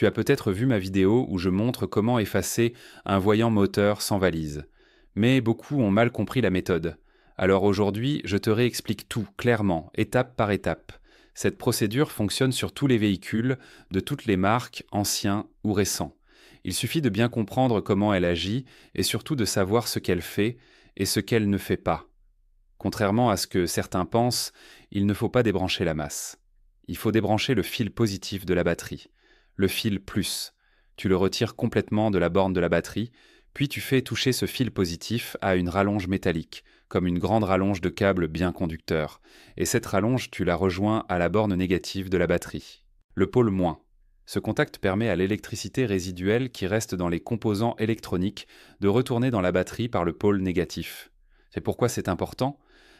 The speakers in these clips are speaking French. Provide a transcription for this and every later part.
Tu as peut-être vu ma vidéo où je montre comment effacer un voyant moteur sans valise. Mais beaucoup ont mal compris la méthode. Alors aujourd'hui, je te réexplique tout clairement, étape par étape. Cette procédure fonctionne sur tous les véhicules, de toutes les marques, anciens ou récents. Il suffit de bien comprendre comment elle agit et surtout de savoir ce qu'elle fait et ce qu'elle ne fait pas. Contrairement à ce que certains pensent, il ne faut pas débrancher la masse. Il faut débrancher le fil positif de la batterie, le fil plus. Tu le retires complètement de la borne de la batterie, puis tu fais toucher ce fil positif à une rallonge métallique, comme une grande rallonge de câble bien conducteur, et cette rallonge tu la rejoins à la borne négative de la batterie. Le pôle moins. Ce contact permet à l'électricité résiduelle qui reste dans les composants électroniques de retourner dans la batterie par le pôle négatif. C'est pourquoi c'est important,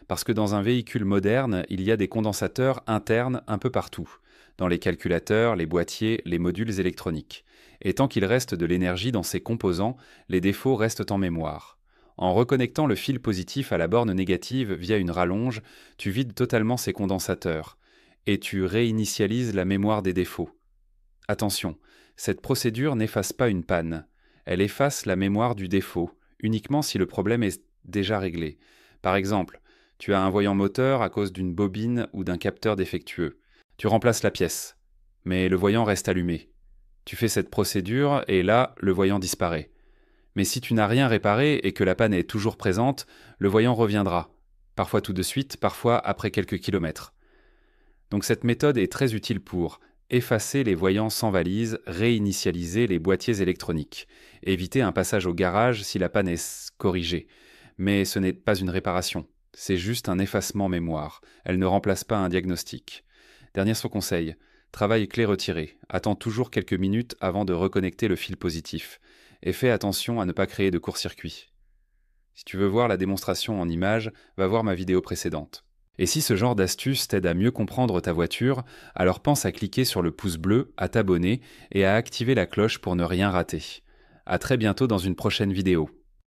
parce que dans un véhicule moderne, il y a des condensateurs internes un peu partout, dans les calculateurs, les boîtiers, les modules électroniques. Et tant qu'il reste de l'énergie dans ces composants, les défauts restent en mémoire. En reconnectant le fil positif à la borne négative via une rallonge, tu vides totalement ces condensateurs, et tu réinitialises la mémoire des défauts. Attention, cette procédure n'efface pas une panne. Elle efface la mémoire du défaut, uniquement si le problème est déjà réglé. Par exemple, tu as un voyant moteur à cause d'une bobine ou d'un capteur défectueux. Tu remplaces la pièce, mais le voyant reste allumé. Tu fais cette procédure et là, le voyant disparaît. Mais si tu n'as rien réparé et que la panne est toujours présente, le voyant reviendra. Parfois tout de suite, parfois après quelques kilomètres. Donc cette méthode est très utile pour effacer les voyants sans valise, réinitialiser les boîtiers électroniques, éviter un passage au garage si la panne est corrigée. Mais ce n'est pas une réparation, c'est juste un effacement mémoire. Elle ne remplace pas un diagnostic. Dernier conseil, travaille clé retirée. Attends toujours quelques minutes avant de reconnecter le fil positif. Et fais attention à ne pas créer de court-circuit. Si tu veux voir la démonstration en images, va voir ma vidéo précédente. Et si ce genre d'astuce t'aide à mieux comprendre ta voiture, alors pense à cliquer sur le pouce bleu, à t'abonner et à activer la cloche pour ne rien rater. À très bientôt dans une prochaine vidéo.